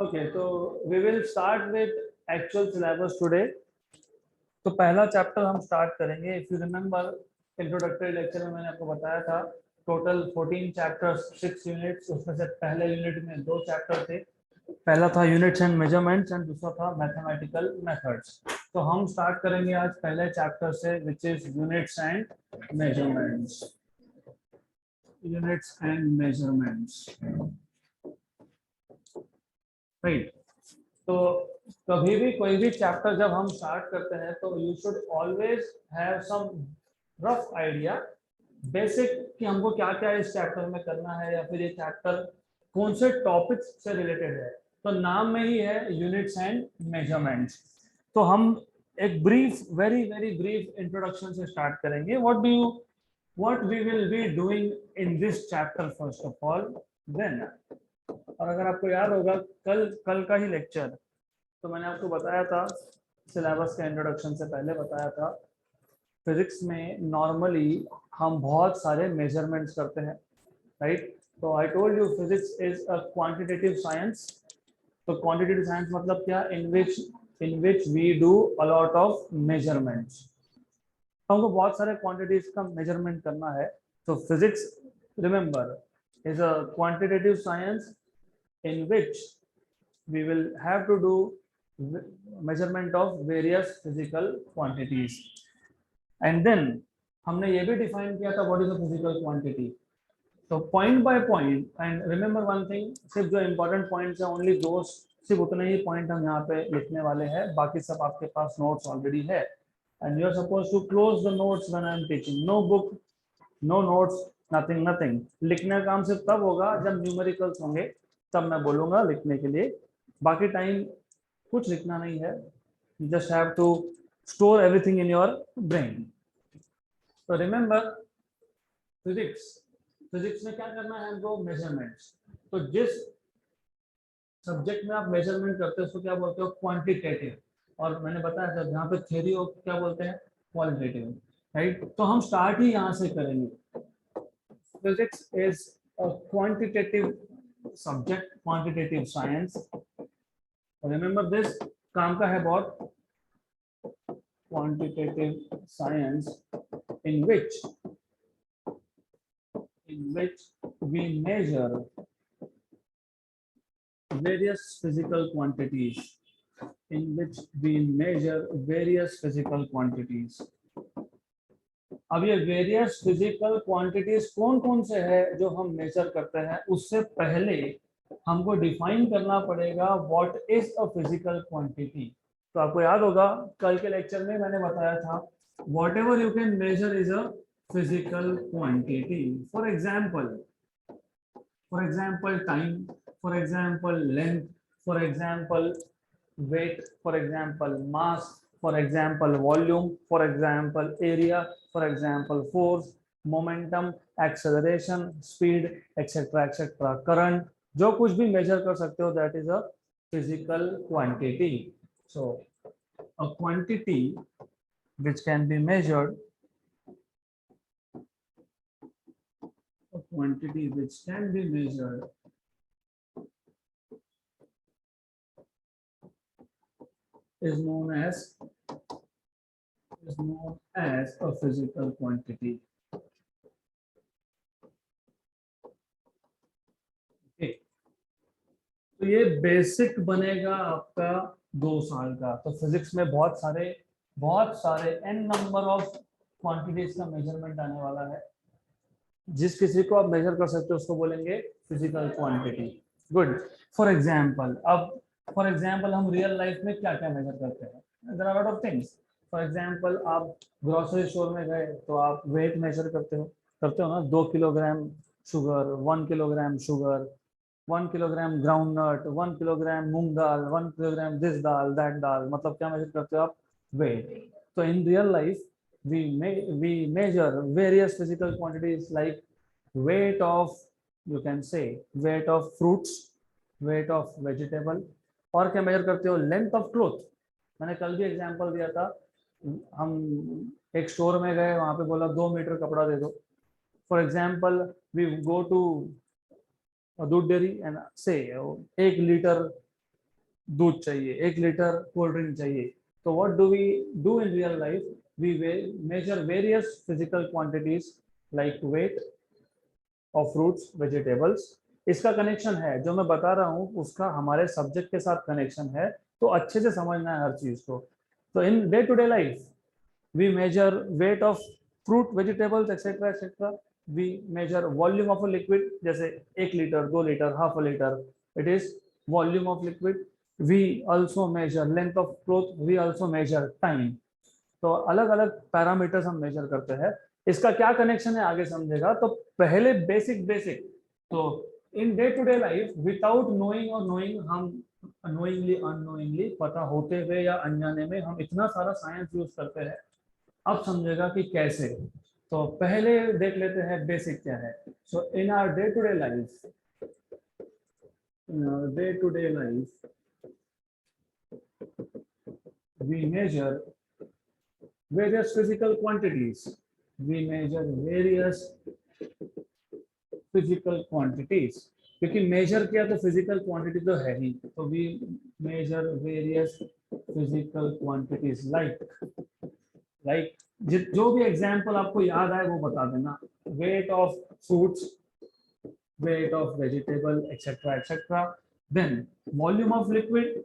Okay, तो we will start with actual syllabus today. तो पहला चैप्टर हम स्टार्ट करेंगे। If you remember, introductory lecture में मैंने आपको बताया था टोटल 14 चैप्टर्स, 6 यूनिट्स। उसमें से पहले यूनिट में 2 चैप्टर थे। पहला था यूनिट्स एंड मेजरमेंट्स एंड दूसरा था मैथमेटिकल मेथड्स। तो हम स्टार्ट करेंगे आज पहले चैप्टर से, which is units and measurements. Units and measurements, right. तो कभी भी कोई भी चैप्टर जब हम स्टार्ट करते हैं तो you should always have some rough idea, basic, कि हमको क्या क्या इस चैप्टर में करना है या फिर ये चैप्टर कौन से टॉपिक से रिलेटेड है। तो नाम में ही है यूनिट्स एंड मेजरमेंट्स। तो हम एक brief, very very brief introduction से स्टार्ट करेंगे। What we will be doing in this chapter first of all, then. और अगर आपको याद होगा, कल कल का ही लेक्चर, तो मैंने आपको बताया था, सिलेबस के इंट्रोडक्शन से पहले बताया था, फिजिक्स में नॉर्मली हम बहुत सारे मेजरमेंट्स करते हैं, राइट। तो I told you physics is a quantitative science. तो क्वांटिटेटिव साइंस मतलब क्या? In which we do a lot of measurements. हमको बहुत सारे क्वांटिटीज का मेजरमेंट करना है। तो physics, remember, is a quantitative science in which we will have to do measurement of various physical quantities. And then हमने ये भी डिफाइन किया था what is a physical quantity. तो point by point, and remember one thing, सिर्फ जो important points हैं only दोस, सिर्फ उतने ही पॉइंट हम यहाँ पे लिखने वाले हैं, बाकी सब आपके पास नोट्स ऑलरेडी है। And you are suppose to close the notes when I am teaching. No book, no notes, nothing nothing. लिखने का काम सिर्फ तब होगा जब न्यूमेरिकल्स होंगे, तब मैं बोलूंगा लिखने के लिए। बाकी टाइम कुछ लिखना नहीं है, just have to store everything in your brain. तो रिमेंबर, फिजिक्स में क्या करना है हमको? मेजरमेंट्स। तो जिस सब्जेक्ट में आप मेजरमेंट करते हो उसको क्या बोलते हो? क्वांटिटेटिव। और मैंने बताया था जहाँ पे थ्योरी हो क्या बोलते हैं? Qualitative, right. तो हम स्टार्ट ही यहाँ से करेंगे। Physics is a quantitative subject, quantitative science. Remember this, काम का है बहुत। Quantitative science in which we measure various physical quantities, in which we measure various physical quantities. अब ये वेरियस फिजिकल क्वांटिटीज कौन कौन से है जो हम मेजर करते हैं, उससे पहले हमको डिफाइन करना पड़ेगा what is a physical quantity. तो आपको याद होगा कल के लेक्चर में मैंने बताया था what ever you can measure is a physical quantity. For example time, for example length, for example weight, for example mass, for example volume, for example area, for example force, momentum, acceleration, speed, etc etc, current, जो कुछ भी major कर सकते हो, that is a physical quantity. So a quantity which can be measured, a quantity which can be measured is known as a physical quantity. Okay. तो ये basic बनेगा आपका 2 साल का। तो फिजिक्स में बहुत सारे n नंबर ऑफ क्वांटिटीज का मेजरमेंट आने वाला है। जिस किसी को आप मेजर कर सकते हो उसको बोलेंगे physical quantity. Good. For example हम रियल लाइफ में क्या क्या मेजर करते हैं? There are lot of things. For example आप ग्रोसरी स्टोर में गए तो आप वेट मेजर करते हो ना। 2 kilogram sugar, 1 kilogram sugar, 1 kilogram groundnut, 1 kilogram moong dal, 1 kilogram this dal that dal, मतलब क्या मेजर करते हो आप? वेट। तो in real life we measure various physical quantities like weight of, you can say, weight of fruits, weight of vegetable। और क्या major करते हो? Length of cloth. मैंने कल भी एग्जांपल दिया था, हम एक स्टोर में गए, वहां पे बोला 2 मीटर कपड़ा दे दो। For example we go to दूध डेयरी एंड से 1 लीटर दूध चाहिए, 1 लीटर कोल्ड ड्रिंक चाहिए। तो what do we do in real life? We measure various physical quantities like weight of fruits vegetables. इसका कनेक्शन है, जो मैं बता रहा हूँ उसका हमारे सब्जेक्ट के साथ कनेक्शन है, तो अच्छे से समझना है हर चीज को। तो in day to day life we measure weight of fruit vegetables etc etc, we measure volume of a liquid, जैसे 1 litre 2 litre half a litre, it is volume of liquid। we also measure length of cloth, we also measure time। तो अलग अलग parameters हम major करते हैं। इसका क्या connection है आगे समझेगा। तो पहले बेसिक बेसिक, तो in day to day life without knowing और नोइंग, हम अनोइंगली अननोइंगली, पता होते हुए या अनजाने में, हम इतना सारा साइंस यूज करते हैं। अब समझेगा कि कैसे। तो पहले देख लेते हैं बेसिक क्या है। So in our day to day life, we measure various physical quantities, we measure various physical quantities, क्योंकि मेजर किया तो फिजिकल क्वांटिटी तो है ही, तो we measure various physical quantities like जो भी एग्जांपल आपको याद आए वो बता देना। Weight of fruits, weight of vegetable etc etc, then volume of liquid,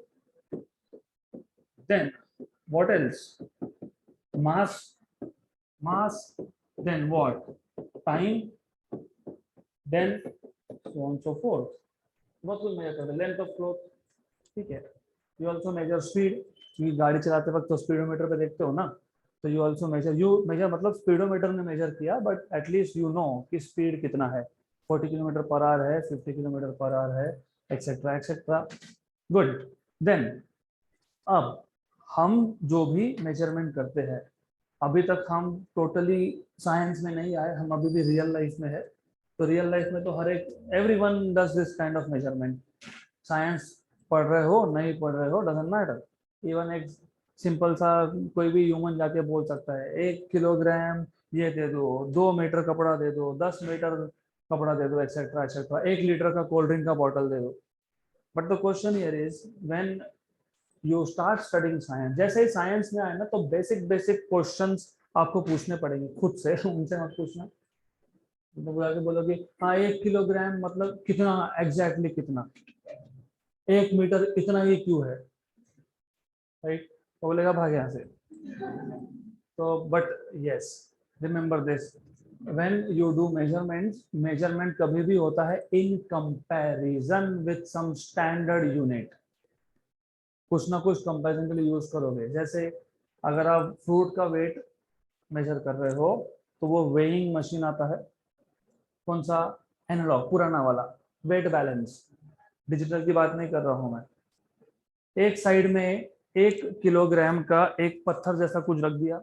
then what else, mass, then what, time, then so on so forth। बहुत कुछ मेजर करते हैं। लेंथ ऑफ क्लॉथ, ठीक है। यू ऑल्सो मेजर स्पीड, कि गाड़ी चलाते वक्त तो स्पीडोमीटर पे देखते हो ना, तो यू मेजर मतलब स्पीडोमीटर ने मेजर किया, बट एटलीस्ट यू नो कि स्पीड कितना है, 40 किलोमीटर पर आवर है, 50 किलोमीटर पर आवर है, एक्सेट्रा एक्सेट्रा। गुड। देन अब हम जो भी मेजरमेंट करते हैं, अभी तक हम टोटली साइंस में नहीं आए, हम अभी भी रियल लाइफ में है। तो रियल लाइफ में तो हर एक everyone does this kind of measurement. Science पढ़ रहे हो नहीं पढ़ रहे हो डजंट मैटर। इवन एक सिंपल सा कोई भी ह्यूमन जाके बोल सकता है 1 किलोग्राम ये दे दो, 2 मीटर कपड़ा दे दो, 10 मीटर कपड़ा दे दो, एक्सेट्रा एक्सेट्रा, 1 लीटर का कोल्ड ड्रिंक का बॉटल दे दो। But the question here is when you start studying science, जैसे ही साइंस में आए ना, तो बेसिक बेसिक क्वेश्चंस आपको पूछने पड़ेंगे खुद से, उनसे मत पूछना। तो बुला के बोलोगे हाँ 1 किलोग्राम मतलब कितना, एग्जैक्टली कितना, 1 मीटर इतना ही क्यों है, राइट। तो बोलेगा भाग यहाँ से। तो but yes, remember this, when you do measurements, measurement कभी भी होता है in comparison with some standard unit. कुछ ना कुछ कंपैरिजन के लिए यूज करोगे। जैसे अगर आप फ्रूट का वेट मेजर कर रहे हो, तो वो वेइंग मशीन आता है, कौन सा, एनालॉग पुराना वाला, वेट बैलेंस, डिजिटल की बात नहीं कर रहा हूं मैं। एक साइड में 1 किलोग्राम का एक पत्थर जैसा कुछ रख दिया,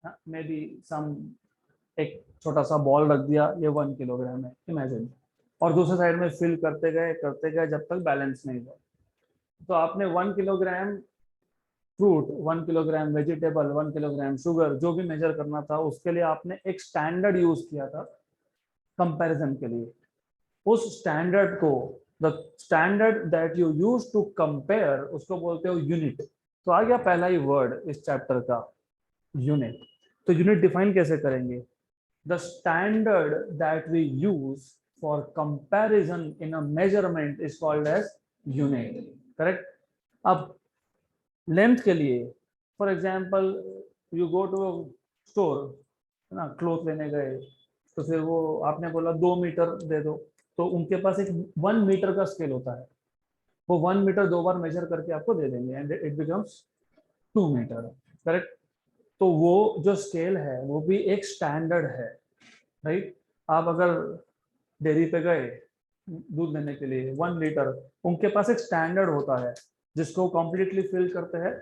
मे बी सम, एक छोटा सा बॉल रख दिया, ये 1 किलोग्राम है, इमेजिन। और दूसरे साइड में फिल करते गए जब तक बैलेंस नहीं हुआ। तो आपने 1 kilogram fruit, 1 kilogram vegetable, 1 kilogram sugar, जो भी मेजर करना था, उसके लिए आपने एक स्टैंडर्ड यूज किया था कंपैरिजन के लिए। उस स्टैंडर्ड को, the standard that you use to compare, उसको बोलते हो यूनिट। तो आ गया पहला ही वर्ड इस चैप्टर का, यूनिट। तो यूनिट डिफाइन कैसे करेंगे? The standard that we use for comparison in a measurement is called as unit, correct. अब लेंथ के लिए, for example you go to store, है ना, क्लोथ लेने गए, तो फिर वो आपने बोला 2 मीटर दे दो, तो उनके पास एक 1 मीटर का स्केल होता है, वो 1 मीटर 2 बार मेजर करके आपको दे देंगे and it becomes 2 metre, correct. तो वो जो स्केल है वो भी एक स्टैंडर्ड है, राइट। आप अगर डेयरी पे गए दूध लेने के लिए 1 लीटर, उनके पास एक स्टैंडर्ड होता है जिसको कंप्लीटली फिल करते हैं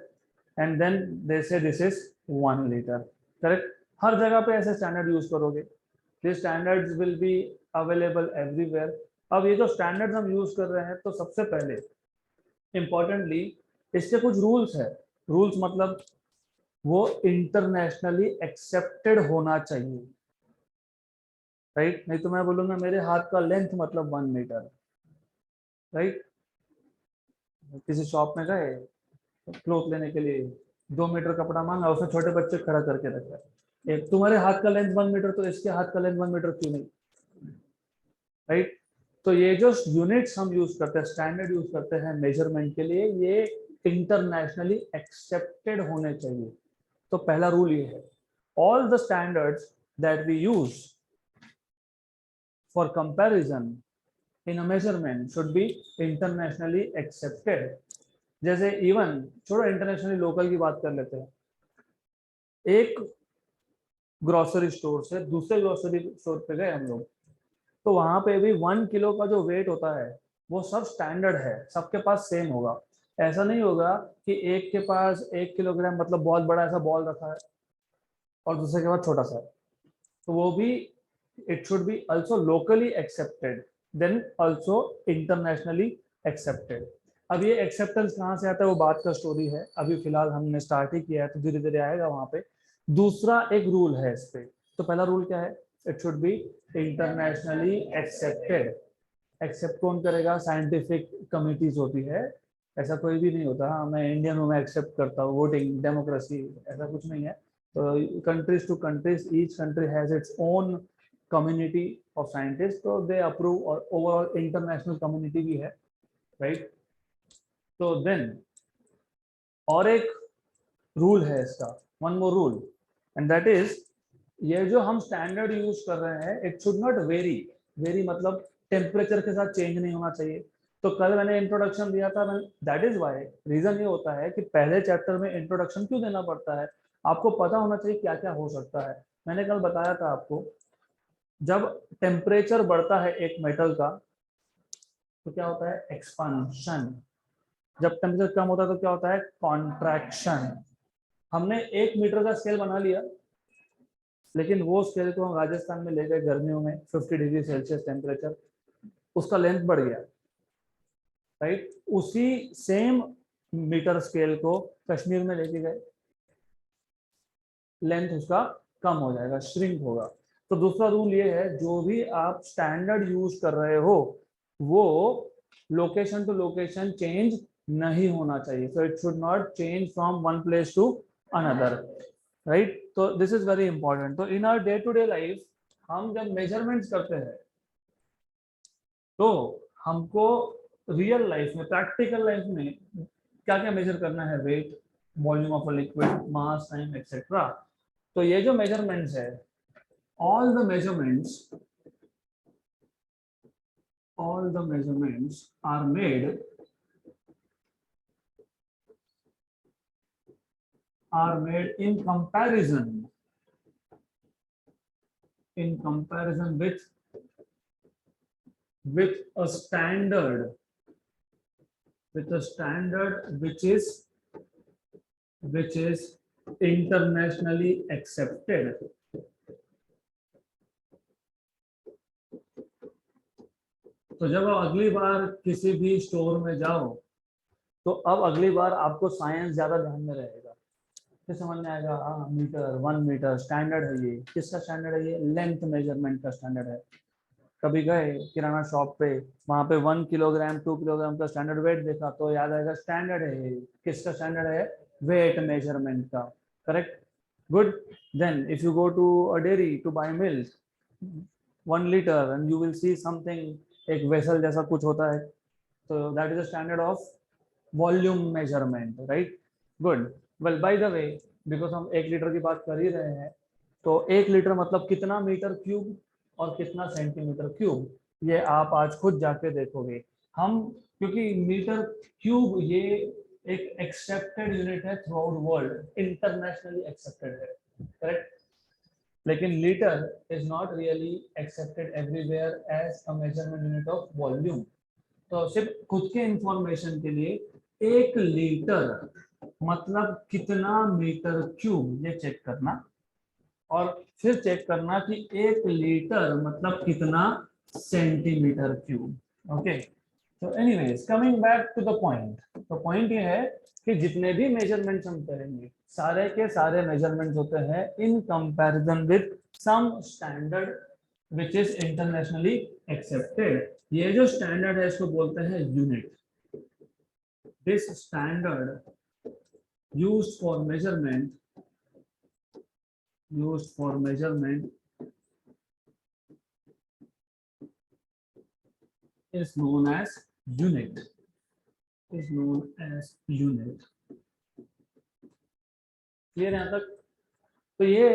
एंड देन दे से दिस इज 1 लीटर, करेक्ट। हर जगह पे ऐसे स्टैंडर्ड यूज करोगे, this standards will be available everywhere. अब ये जो स्टैंडर्ड्स हम यूज कर रहे हैं, तो सबसे पहले इंपॉर्टेंटली इसके कुछ रूल्स है। रूल्स मतलब वो इंटरनेशनली एक्सेप्टेड होना चाहिए, राइट। नहीं तो मैं बोलूंगा मेरे हाथ का लेंथ मतलब 1 मीटर, राइट। किसी शॉप में गए क्लोथ लेने के लिए, 2 मीटर कपड़ा मांगा, उसने छोटे बच्चे खड़ा करके रखा है। एक तुम्हारे हाथ का लेंथ 1 मीटर, तो इसके हाथ का लेंथ 1 मीटर क्यों नहीं, राइट। तो ये जो यूनिट्स हम यूज करते हैं, स्टैंडर्ड यूज करते हैं मेजरमेंट के लिए, ये इंटरनेशनली एक्सेप्टेड होने चाहिए। तो पहला रूल ये है, all the standards that we use for comparison in a measurement should be internationally accepted. जैसे इवन छोड़ो इंटरनेशनली, लोकल की बात कर लेते हैं। एक ग्रोसरी स्टोर से दूसरे ग्रोसरी स्टोर पे गए हम लोग, तो वहां पे भी 1 किलो का जो वेट होता है वो सब स्टैंडर्ड है, सबके पास सेम होगा। ऐसा नहीं होगा कि एक के पास 1 किलोग्राम मतलब बहुत बड़ा ऐसा बॉल रखा है और दूसरे के पास छोटा सा है, तो वो भी it should be also locally accepted then also internationally accepted. अब ये एक्सेप्टेंस कहाँ से आता है वो बात का स्टोरी है, अभी फिलहाल हमने स्टार्ट ही किया है तो धीरे धीरे आएगा वहां पे। दूसरा एक रूल है इस पे। तो पहला रूल क्या है, it should be internationally accepted. Accept कौन करेगा, साइंटिफिक कमिटीज होती है, ऐसा कोई भी नहीं होता। हाँ मैं इंडियन हूँ मैं एक्सेप्ट करता हूँ, वोटिंग डेमोक्रेसी ऐसा कुछ नहीं है। तो countries to countries, each country has its own community of scientist, तो दे अप्रूव, और ओवरऑल इंटरनेशनल कम्युनिटी भी है, राइट। तो देन और एक रूल है इसका, one more rule, and that is, ये जो हम स्टैंडर्ड यूज कर रहे हैं it should not very. Very मतलब टेम्परेचर के साथ चेंज नहीं होना चाहिए। तो कल मैंने इंट्रोडक्शन दिया था, दैट इज वाई, रीजन ये होता है कि पहले चैप्टर में इंट्रोडक्शन क्यों देना पड़ता है, आपको पता होना चाहिए क्या क्या हो सकता है। मैंने कल बताया था आपको, जब टेम्परेचर बढ़ता है एक मेटल का तो क्या होता है, एक्सपांशन। जब टेम्परेचर कम होता है तो क्या होता है, कॉन्ट्रैक्शन। हमने 1 मीटर का स्केल बना लिया, लेकिन वो स्केल को हम राजस्थान में ले गए गर्मियों में 50 डिग्री सेल्सियस टेम्परेचर, उसका लेंथ बढ़ गया, राइट। उसी सेम मीटर स्केल को कश्मीर में लेके गए, लेंथ उसका कम हो जाएगा, श्रिंक होगा। तो दूसरा रूल ये है, जो भी आप स्टैंडर्ड यूज कर रहे हो वो लोकेशन टू लोकेशन चेंज नहीं होना चाहिए। So it should not change from one place to another, right. तो दिस इज वेरी इंपॉर्टेंट। तो in our day to day life हम जब मेजरमेंट्स करते हैं तो हमको रियल लाइफ में, प्रैक्टिकल लाइफ में क्या क्या मेजर करना है, weight, volume of a liquid, mass, time etcetera. तो ये जो मेजरमेंट्स है, all the measurements all the measurements are made in comparison with a standard, which is internationally accepted. तो जब आप अगली बार किसी भी स्टोर में जाओ तो अब अगली बार आपको साइंस ज्यादा ध्यान में रहेगा, फिर समझ में आएगा, हाँ मीटर, 1 मीटर स्टैंडर्ड है। ये किसका स्टैंडर्ड है, ये लेंथ मेजरमेंट का स्टैंडर्ड है। कभी गए किराना शॉप पे, वहां पे 1 किलोग्राम 2 किलोग्राम का स्टैंडर्ड वेट देखा तो याद आएगा स्टैंडर्ड है ये। किसका स्टैंडर्ड है, वेट मेजरमेंट का, correct, good. Then if you go to a dairy to buy milk 1 litre and you will see something, एक वेसल जैसा कुछ होता है, तो that is the standard of volume measurement, right, good. Well by the way, because हम 1 litre की बात कर ही रहे हैं, तो 1 लीटर मतलब कितना मीटर क्यूब और कितना सेंटीमीटर क्यूब, ये आप आज खुद जाके देखोगे। हम, क्योंकि मीटर क्यूब ये एक एक्सेप्टेड यूनिट है throughout world, internationally accepted है, करेक्ट। लेकिन litre is not really accepted everywhere as a measurement unit of volume. तो सिर्फ खुद के इंफॉर्मेशन के लिए, 1 लीटर मतलब कितना मीटर क्यूब, ये चेक करना, और फिर चेक करना कि 1 लीटर मतलब कितना सेंटीमीटर क्यूब। ओके, तो anyways coming back to the point, तो पॉइंट ये है कि जितने भी मेजरमेंट्स हम करेंगे सारे के सारे मेजरमेंट्स होते हैं in comparison with some standard which is internationally accepted. ये जो स्टैंडर्ड है इसको बोलते हैं unit. this standard used for measurement is known as unit. Clear है यहाँ तक? तो ये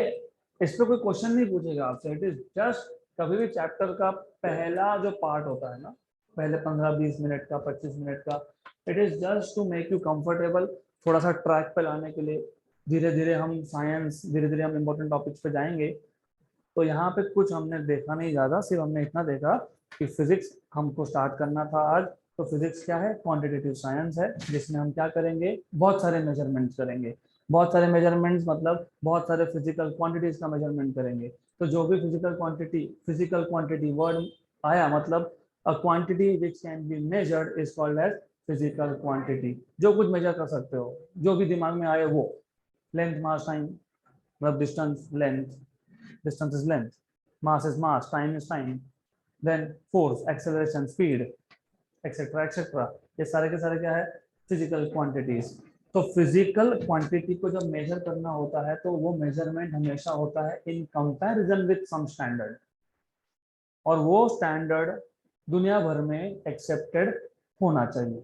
इस पे कोई क्वेश्चन नहीं पूछेगा आपसे, इट इज जस्ट कभी भी चैप्टर का पहला जो पार्ट होता है ना, पहले 15-20 मिनट का, 25 मिनट का, it is just to make you comfortable, थोड़ा सा ट्रैक पे लाने के लिए। धीरे धीरे हम इम्पोर्टेंट टॉपिक्स पे जाएंगे। तो यहाँ पे कुछ हमने देखा नहीं ज़्यादा, सिर्फ हमने इतना देखा कि फिजिक्स हमको स्टार्ट करना था आज। तो फिजिक्स क्या है? क्वांटिटेटिव साइंस है, जिसमें हम क्या करेंगे? बहुत सारे मेजरमेंट्स करेंगे। बहुत सारे मेजरमेंट्स मतलब बहुत सारे फिजिकल क्वांटिटीज का मेजरमेंट करेंगे। तो जो भी फिजिकल क्वांटिटी वर्ड आया, मतलब a quantity which can be measured is called as physical quantity. जो कुछ मेजर कर सकते हो, जो भी दिमाग में आए वो। लेंथ, मास, टाइम, मतलब distance, distance is length, mass is mass, time is time, then force, acceleration, speed, etc etc, ये सारे के सारे क्या है? Physical quantities. तो फिजिकल क्वांटिटी को जब मेजर करना होता है तो वो मेजरमेंट हमेशा होता है in comparison with some standard, और वो स्टैंडर्ड दुनिया भर में एक्सेप्टेड होना चाहिए,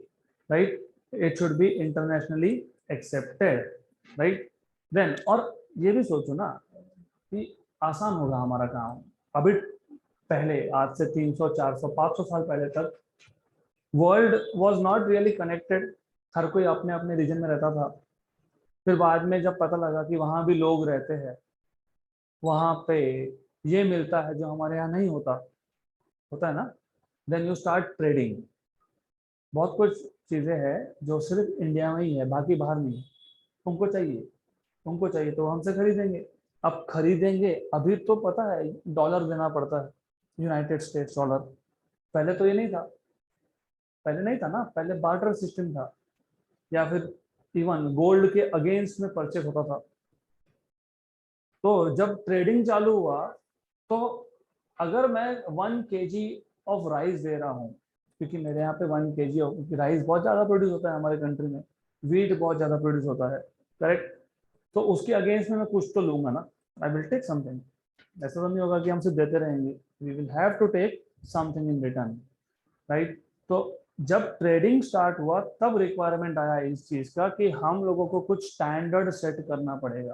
right? It should be internationally accepted, right? Then और ये भी सोचो ना कि आसान होगा हमारा काम। अभी पहले, आज से 300, 400, 500 साल पहले तक world was not really connected, हर कोई अपने अपने रीजन में रहता था। फिर बाद में जब पता लगा कि वहां भी लोग रहते हैं, वहां पे ये मिलता है जो हमारे यहाँ नहीं होता है ना, देन यू स्टार्ट ट्रेडिंग। बहुत कुछ चीजें हैं जो सिर्फ इंडिया में ही है, बाकी बाहर नहीं। तुमको चाहिए तो हमसे खरीदेंगे। अब खरीदेंगे, अभी तो पता है डॉलर देना पड़ता है, यूनाइटेड स्टेट्स डॉलर। पहले तो ये नहीं था, ना, पहले बार्टर सिस्टम था, या फिर इवन गोल्ड के अगेंस्ट में परचेस होता था। तो जब ट्रेडिंग चालू हुआ, तो अगर मैं 1 kg ऑफ राइस दे रहा हूँ, क्योंकि मेरे यहाँ पे 1 kg ऑफ राइस बहुत ज्यादा प्रोड्यूस होता है हमारे कंट्री में, वीट बहुत ज्यादा प्रोड्यूस होता है, करेक्ट? तो उसके अगेंस्ट में मैं कुछ तो लूंगा ना, आई विल टेक समथिंग। ऐसा तो नहीं होगा कि हम सिर्फ देते रहेंगे, we will have to take something in return, right? तो जब ट्रेडिंग स्टार्ट हुआ तब रिक्वायरमेंट आया इस चीज का कि हम लोगों को कुछ स्टैंडर्ड सेट करना पड़ेगा,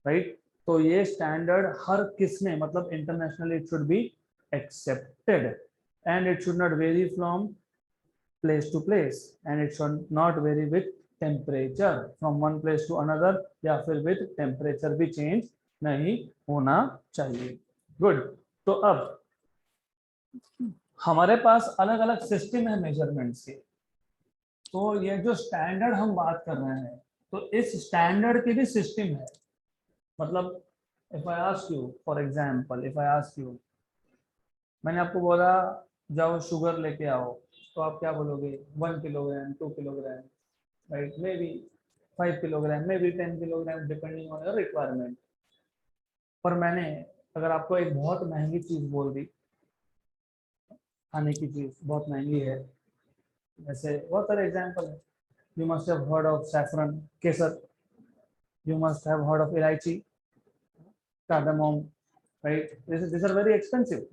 राइट? तो ये स्टैंडर्ड हर किसने, मतलब internationally it should be accepted, and it should not very from place to place, and it should not vary with temperature from one place to another, या फिर with temperature भी change नहीं होना चाहिए। गुड। तो अब हमारे पास अलग अलग सिस्टम है मेजरमेंट्स के। तो ये जो स्टैंडर्ड हम बात कर रहे हैं, तो इस स्टैंडर्ड की भी सिस्टम है। मतलब if I ask you, for example if I ask you, मैंने आपको बोला जाओ शुगर लेके आओ, तो आप क्या बोलोगे? 1 kilogram, 2 kilogram, right? May be 5 kilogram, may be 10 kilogram, depending on your requirement. पर मैंने अगर आपको एक बहुत महंगी चीज बोल दी, खाने की चीज बहुत महंगी है, जैसे बहुत सारे एग्जाम्पल है। You must have heard of saffron, केसर। You must have heard of elaichi, cardamom, right? This are very expensive.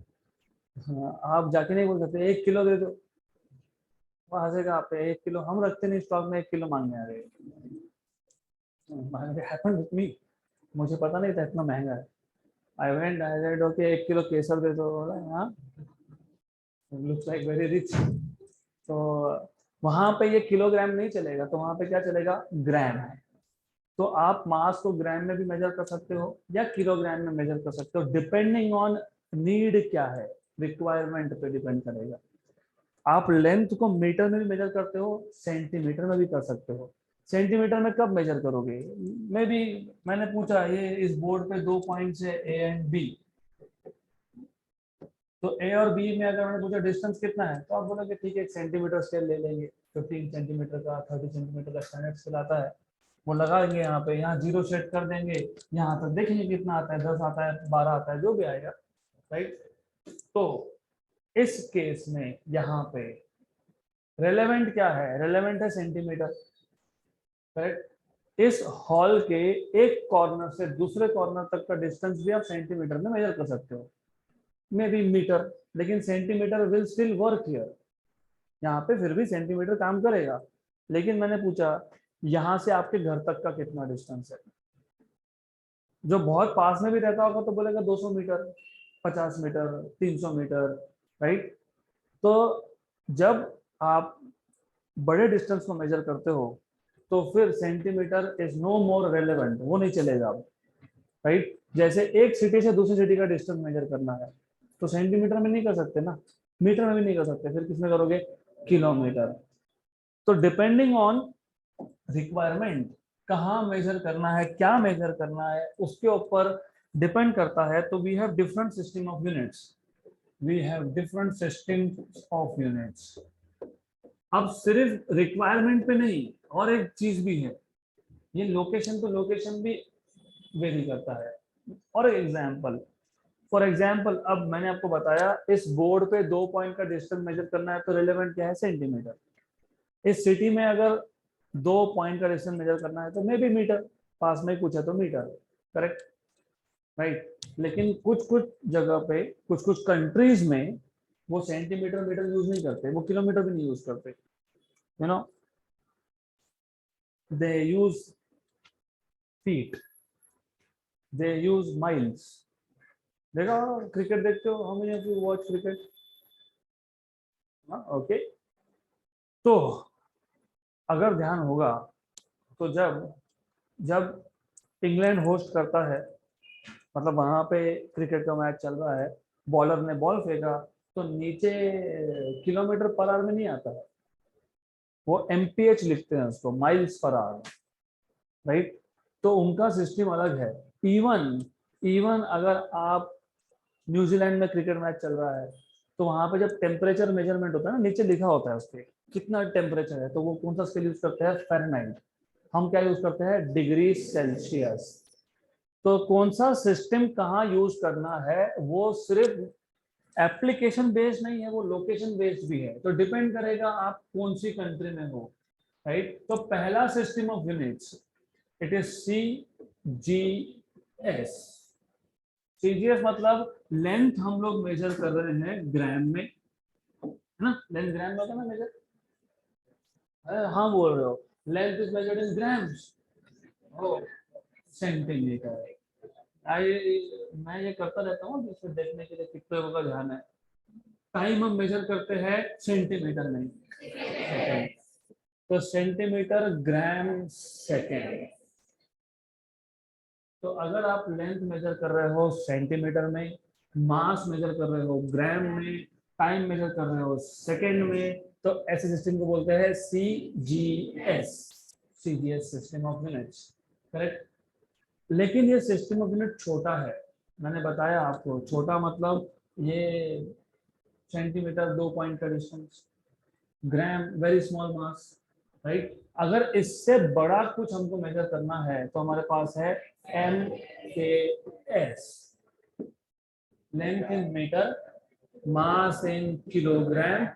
आप जाके नहीं बोल सकते 1 किलो दे दो, वो हंसेगा आप पे। 1 किलो हम रखते नहीं स्टॉक में, 1 किलो मांगने आ गए। हैपेंड विथ मी, मुझे पता नहीं था इतना महंगा है। I went, I said okay 1 kilo केसर दे दो। हाँ, लुक्स लाइक वेरी रिच। तो वहां पे ये किलोग्राम नहीं चलेगा, तो वहां पे क्या चलेगा? ग्राम है। तो आप मास को ग्राम में भी मेजर कर सकते हो या किलोग्राम में मेजर कर सकते हो, डिपेंडिंग ऑन नीड क्या है, रिक्वायरमेंट पे डिपेंड करेगा। आप लेंथ को मीटर में भी मेजर करते हो, सेंटीमीटर में भी कर सकते हो। सेंटीमीटर में कब मेजर करोगे? मे बी मैंने पूछा, ये इस बोर्ड पे 2 पॉइंट्स है ए एंड बी, तो ए और बी में अगर मैंने पूछा डिस्टेंस कितना है, तो आप बोलोगे ठीक है 1 सेंटीमीटर स्केल ले लेंगे। 15 सेंटीमीटर का, 30 सेंटीमीटर का स्टैंडर्ड स्केल आता है, वो लगाएंगे यहाँ पे, यहाँ 0 सेट कर देंगे, यहाँ तक देखेंगे कितना आता है, 10 आता है, 12 आता है, जो भी आएगा, राइट? तो इस केस में यहाँ पे रेलेवेंट क्या है? रेलेवेंट है सेंटीमीटर, करेक्ट। इस हॉल के एक कॉर्नर से दूसरे कॉर्नर तक का डिस्टेंस भी आप सेंटीमीटर में मेजर कर सकते हो, मे बी मीटर, लेकिन centimetre will still work here. यहाँ पे फिर भी सेंटीमीटर काम करेगा। लेकिन मैंने पूछा यहाँ से आपके घर तक का कितना डिस्टेंस है। जो बहुत पास में भी रहता होगा तो बोलेगा 200 मीटर, 50 मीटर, 300 मीटर, राइट। तो जब आप बड़े डिस्टेंस को मेजर करते हो तो फिर centimetre is no more relevant, वो नहीं चलेगा अब, राइट। जैसे एक सिटी से दूसरी सिटी का डिस्टेंस मेजर करना है तो सेंटीमीटर में नहीं कर सकते ना, मीटर में भी नहीं कर सकते, फिर किसमें करोगे? किलोमीटर। तो डिपेंडिंग ऑन रिक्वायरमेंट, कहाँ मेजर करना है, क्या मेजर करना है, उसके ऊपर डिपेंड करता है। तो we have different system of units, we have different system of units. अब सिर्फ रिक्वायरमेंट पे नहीं, और एक चीज भी है, ये लोकेशन तो लोकेशन भी वेरी करता है। और एग्जांपल, फॉर एग्जांपल अब मैंने आपको बताया इस बोर्ड पे 2 पॉइंट का डिस्टेंस मेजर करना है तो रिलेवेंट क्या है? सेंटीमीटर। इस सिटी में अगर 2 पॉइंट का डिस्टेंस मेजर करना है तो मे बी मीटर, पास में कुछ है तो मीटर, करेक्ट, राइट। लेकिन कुछ कुछ जगह पे, कुछ कुछ कंट्रीज में वो सेंटीमीटर मीटर यूज नहीं करते, वो किलोमीटर भी नहीं यूज करते, you know, they use feet, they use miles. देखा, क्रिकेट देखते हो, how many of you watch cricket? Okay. तो अगर ध्यान होगा तो जब जब इंग्लैंड होस्ट करता है, मतलब वहां पे क्रिकेट का मैच चल रहा है, बॉलर ने बॉल फेंका तो नीचे किलोमीटर पर आवर में नहीं आता है, वो एमपीएच लिखते हैं उसको, माइल्स पर आवर, राइट। तो उनका सिस्टम अलग है। इवन इवन अगर आप न्यूजीलैंड में क्रिकेट मैच चल रहा है तो वहां पे जब टेम्परेचर मेजरमेंट होता है ना, नीचे लिखा होता है उसके कितना टेम्परेचर है, तो वो कौन सा स्केल यूज करते हैं? फ़ारेनहाइट। हम क्या यूज करते हैं? Degree Celsius. तो कौन सा सिस्टम कहाँ यूज करना है वो सिर्फ एप्लीकेशन बेस्ड नहीं है, वो लोकेशन बेस्ड भी है। तो डिपेंड करेगा आप कौन सी कंट्री में हो, राइट। तो पहला system of units, it is CGS। CGS मतलब लेंथ हम लोग मेजर कर रहे हैं ग्राम में, है ना, लेंथ ग्राम में होता है ना मेजर। हाँ बोल रहे हो, length is measured in grams, or centimetre. मैं ये करता रहता हूँ जिससे देखने के लिए कितने लोगों का ध्यान है। टाइम हम मेजर करते हैं सेंटीमीटर में, सेकंड। तो सेंटीमीटर, ग्राम, सेकंड। तो अगर आप लेंथ मेजर कर रहे हो सेंटीमीटर में, मास मेजर कर रहे हो ग्राम में, टाइम मेजर कर रहे हो सेकंड में, तो ऐसे सिस्टम को बोलते हैं CGS, CGS system of units, correct. लेकिन ये सिस्टम ऑफ यूनिट छोटा है, मैंने बताया आपको, छोटा मतलब ये सेंटीमीटर 2 पॉइंट का डिस्टेंस, ग्राम वेरी स्मॉल मास, राइट। अगर इससे बड़ा कुछ हमको मेजर करना है तो हमारे पास है MKS, length in metre, mass in kilogram,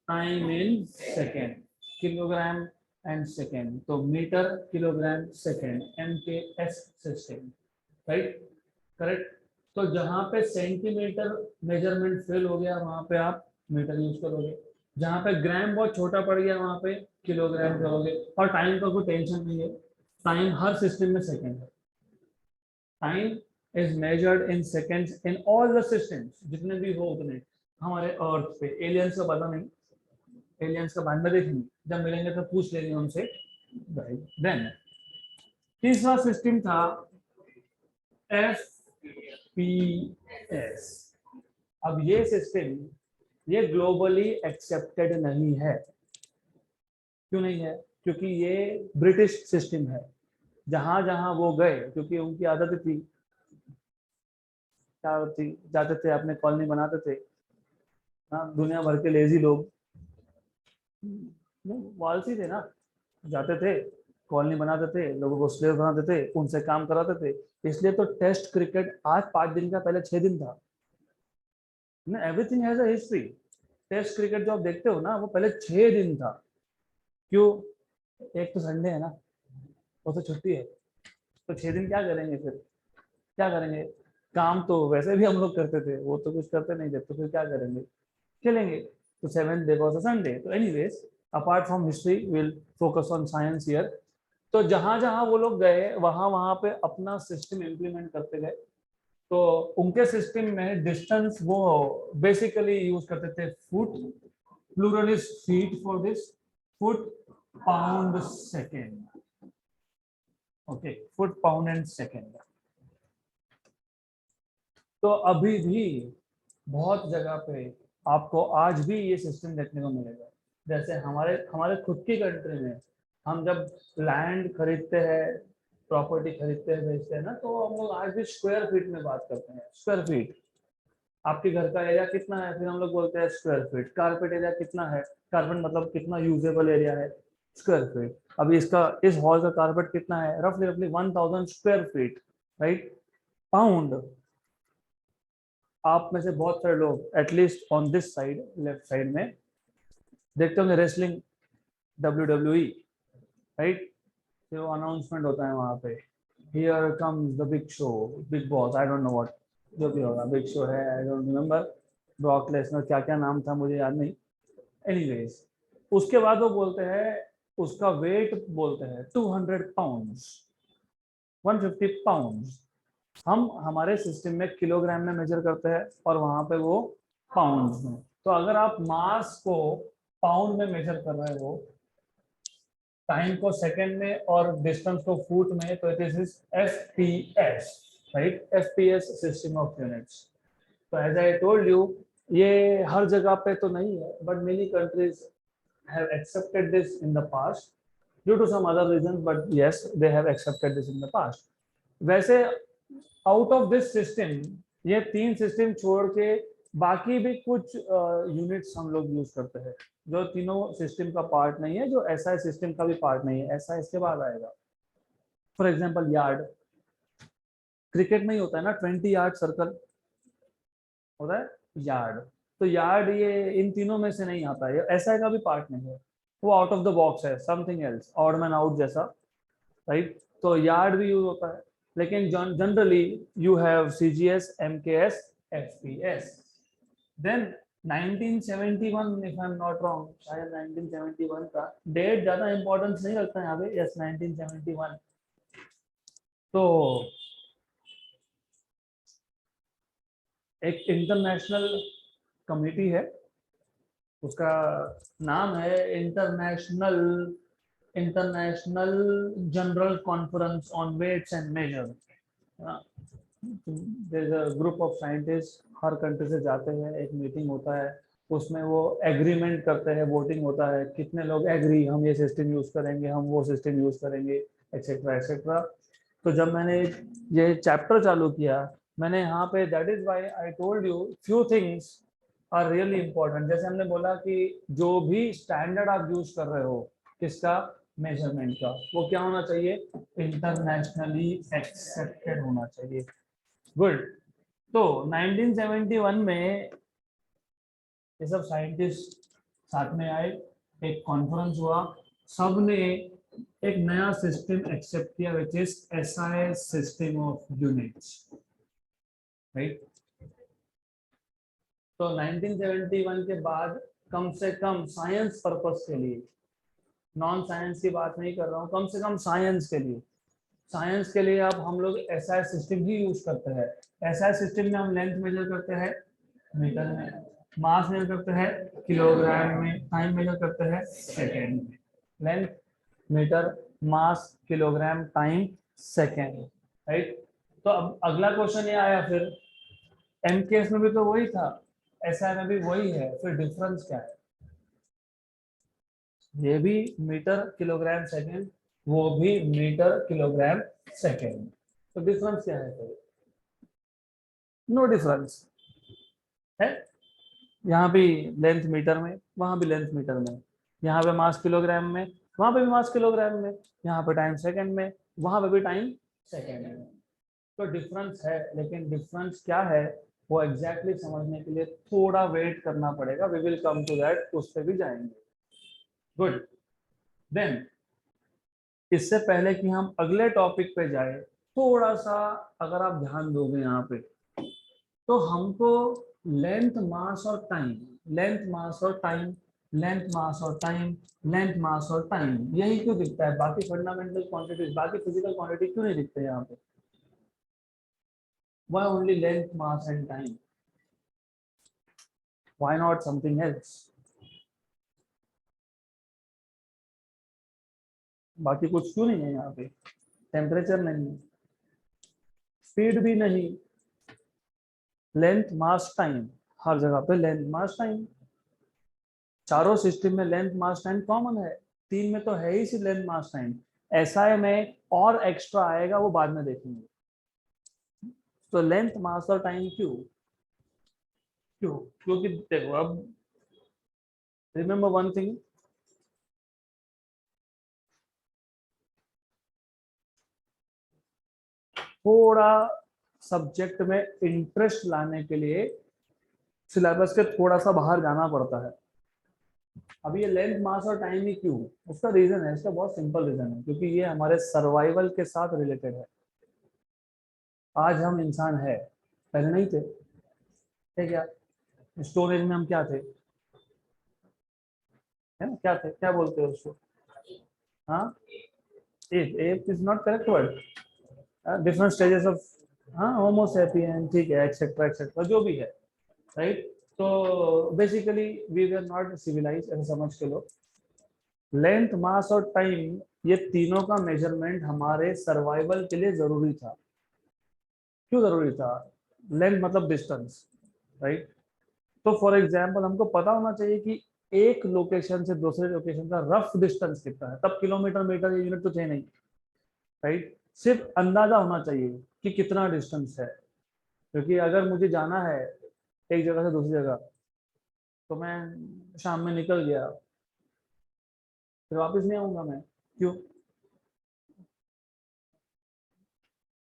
time in second, kilogram and second. तो metre, kilogram, second, MKS system, right, correct. तो जहां पे सेंटीमीटर मेजरमेंट फेल हो गया वहां पे आप मीटर यूज करोगे, जहां पे ग्राम बहुत छोटा पड़ गया वहां पे किलोग्राम करोगे। और टाइम का कोई टेंशन नहीं है, टाइम हर सिस्टम में सेकेंड है। Time is measured in seconds in all the systems, जितने भी हो उतने। हमारे अर्थ पे एलियंस का पता नहीं, एलियंस का बाद में देखेंगे, जब मिलेंगे तो पूछ लेंगे उनसे, देन। तीसरा सिस्टम था FPS। अब ये सिस्टम ये ग्लोबली एक्सेप्टेड नहीं है। क्यों नहीं है? क्योंकि ये ब्रिटिश सिस्टम है। जहां जहां वो गए, क्योंकि उनकी आदत थी, क्या थी, जाते थे अपने कॉलोनी बनाते थे। हाँ, दुनिया भर के लेजी लोग वालसी थे ना, जाते थे कॉलोनी बनाते थे, लोगों को स्लेव बनाते थे, उनसे काम कराते थे। इसलिए तो टेस्ट क्रिकेट आज 5 दिन का, पहले 6 दिन था ना। Everything has a history, test cricket जो आप देखते हो ना, वो पहले 6 दिन था। क्यों? एक तो संडे है ना, वो तो छुट्टी है, तो 6 दिन क्या करेंगे फिर? क्या करेंगे? काम तो वैसे भी हम लोग करते थे, वो तो कुछ करते नहीं थे, तो फिर क्या करेंगे? खेलेंगे। तो 7th day was a Sunday. तो anyways, apart from history will focus on science year. तो जहां जहां वो लोग गए वहां वहां पे अपना सिस्टम इम्प्लीमेंट करते गए। तो उनके सिस्टम में डिस्टेंस वो बेसिकली यूज करते थे foot, plural is feet for this, foot, pound, second. Okay, foot, pound and second. तो अभी भी बहुत जगह पे आपको आज भी ये सिस्टम देखने को मिलेगा। जैसे हमारे हमारे खुद की कंट्री में हम जब लैंड खरीदते हैं, प्रॉपर्टी खरीदते हैं, बेचते हैं ना, तो हम लोग आज भी स्क्वायर फीट में बात करते हैं। Square feet. आपके घर का एरिया कितना है, फिर हम लोग बोलते हैं स्क्वायर फीट। कारपेट एरिया कितना है, कारपेट मतलब कितना यूजेबल एरिया है, स्क्वायर फीट। अभी इसका, इस हॉल का कारपेट कितना है, रफली रफली 1000 स्क्वायर फीट, राइट? पाउंड। आप में से बहुत सारे लोग at least on this side, left side में देखते होंगे रेसलिंग, WWE, राइट? जो अनाउंसमेंट होता है वहां पे, here comes the big show, big boss, I don't know what, जो भी होगा, बिग शो है, I don't remember, Brock Lesnar, क्या क्या नाम था मुझे याद नहीं। एनीवेज, उसके बाद वो बोलते हैं, उसका वेट बोलते हैं 200 पाउंड्स, 150 पाउंड्स। हम हमारे सिस्टम में किलोग्राम में मेजर करते हैं और वहां पे वो पाउंड में। तो अगर आप मास को पाउंड में मेजर कर रहे हो, टाइम को सेकंड में और डिस्टेंस को फुट में, तो it is FPS, right? FPS, system of units. तो एज आई टोल्ड यू, ये हर जगह पे तो नहीं है, but many countries have accepted this in the past due to some other reason, but yes, they have accepted this in the past. वैसे out of this system, ये 3 system छोड़ के बाकी भी कुछ यूनिट्स हम लोग यूज करते हैं जो तीनों सिस्टम का पार्ट नहीं है, जो SI सिस्टम का भी पार्ट नहीं है। ऐसा इसके बाद आएगा। For example yard. क्रिकेट में ही होता है ना, 20 यार्ड सर्कल होता है, यार्ड। तो यार्ड ये इन तीनों में से नहीं आता है, SI का भी पार्ट नहीं है, वो आउट ऑफ द बॉक्स है, something else, odd man out जैसा, राइट? तो यार्ड भी यूज होता है, लेकिन generally you have CGS, MKS, FPS। Then 1971, if I am not wrong, शायद 1971 का डेट ज्यादा इंपॉर्टेंस नहीं रखता है यहाँ पे, यस 1971। तो एक इंटरनेशनल कमिटी है, उसका नाम है international international general conference on weights and measure. Group of scientist हर कंट्री से जाते हैं, एक मीटिंग होता है, उसमें वो एग्रीमेंट करते हैं, वोटिंग होता है, कितने लोग एग्री, हम ये सिस्टम यूज करेंगे, हम वो सिस्टम यूज करेंगे, एक्सेट्रा एक्सेट्रा। तो जब मैंने ये चैप्टर चालू किया, मैंने यहाँ पे, that is why I told you few things are really important. जैसे हमने बोला कि जो भी स्टैंडर्ड आप यूज कर रहे हो, किसका, मेजरमेंट का, वो क्या होना चाहिए, इंटरनेशनली एक्सेप्टेड होना चाहिए। गुड। तो 1971 में ये सब साइंटिस्ट साथ में आए, एक कॉन्फ्रेंस हुआ, सबने एक नया सिस्टम एक्सेप्ट किया, which is SI system of units, right? तो 1971 के बाद कम से कम साइंस पर्पस के लिए, नॉन साइंस की बात नहीं कर रहा हूँ, कम से कम साइंस के लिए, साइंस के लिए अब हम लोग SI सिस्टम ही यूज करते हैं। SI सिस्टम में हम लेंथ मेजर करते हैं मीटर में, मास मेजर करते हैं किलोग्राम में, टाइम मेजर करते हैं सेकेंड में। लेंथ, मीटर, मास, किलोग्राम, टाइम, सेकेंड, राइट? तो अब अगला क्वेश्चन ये आया, फिर MKS में भी तो वही था, SI में भी वही है, फिर डिफरेंस क्या है? ये भी मीटर किलोग्राम सेकेंड, वो भी मीटर किलोग्राम सेकेंड, तो डिफरेंस क्या है? फिर नो डिफरेंस है। यहाँ भी लेंथ मीटर में, वहां भी लेंथ मीटर में, यहाँ पे मास किलोग्राम में, वहां पे भी मास किलोग्राम में, यहाँ पे टाइम सेकेंड में, वहां पे भी टाइम सेकेंड में। तो डिफरेंस है, लेकिन डिफरेंस क्या है, वो एग्जैक्टली समझने के लिए थोड़ा वेट करना पड़ेगा, we will come to that, उस पर भी जाएंगे। गुड। देन इससे पहले कि हम अगले टॉपिक पे जाए, थोड़ा सा अगर आप ध्यान दोगे यहाँ पे, तो हमको लेंथ मास और टाइम, लेंथ मास और टाइम, लेंथ मास और टाइम, लेंथ मास और टाइम, यही क्यों दिखता है? बाकी फंडामेंटल क्वांटिटीज, बाकी फिजिकल क्वांटिटी क्यों नहीं दिखते यहाँ पे? Why only length, mass and time? Why not something else? बाकी कुछ क्यों नहीं है यहाँ पे? टेम्परेचर नहीं, स्पीड भी नहीं, लेंथ मास टाइम, हर जगह पे लेंथ मास टाइम। चारों सिस्टम में लेंथ मास टाइम कॉमन है, तीन में तो है ही सिर्फ लेंथ मास टाइम। एसआई में और एक्स्ट्रा आएगा, वो बाद में देखेंगे। तो लेंथ मास और टाइम क्यों क्यों? क्योंकि देखो, अब रिमेम्बर वन थिंग, थोड़ा सब्जेक्ट में इंटरेस्ट लाने के लिए सिलेबस के थोड़ा सा बाहर जाना पड़ता है। अब ये लेंथ मास और टाइम ही क्यों? उसका रीजन है, इसका बहुत सिंपल रीजन है, क्योंकि ये हमारे सर्वाइवल के साथ रिलेटेड है। आज हम इंसान है, पहले नहीं थे, थे क्या? स्टोन एज में हम क्या थे? है ना, क्या थे, क्या बोलते हैं उसको? हाँ, app is not correct word, different stages of, हाँ, होमो सैपियन, ठीक है, एक्सेट्रा एक्सेट्रा, जो भी है, राइट। तो basically we were not civilise, ऐसा समझ के लो। लेंथ मास और टाइम, ये तीनों का मेजरमेंट हमारे सर्वाइवल के लिए जरूरी था। क्यों जरूरी था? लेंथ मतलब डिस्टेंस, राइट। तो फॉर एग्जांपल हमको पता होना चाहिए कि एक लोकेशन से दूसरे लोकेशन का रफ डिस्टेंस कितना है, तब किलोमीटर मीटर ये यूनिट तो चाहिए नहीं, राइट। सिर्फ अंदाजा होना चाहिए कि कितना डिस्टेंस है, क्योंकि अगर मुझे जाना है एक जगह से दूसरी जगह, तो मैं शाम में निकल गया, फिर वापस नहीं आऊंगा मैं, क्यों?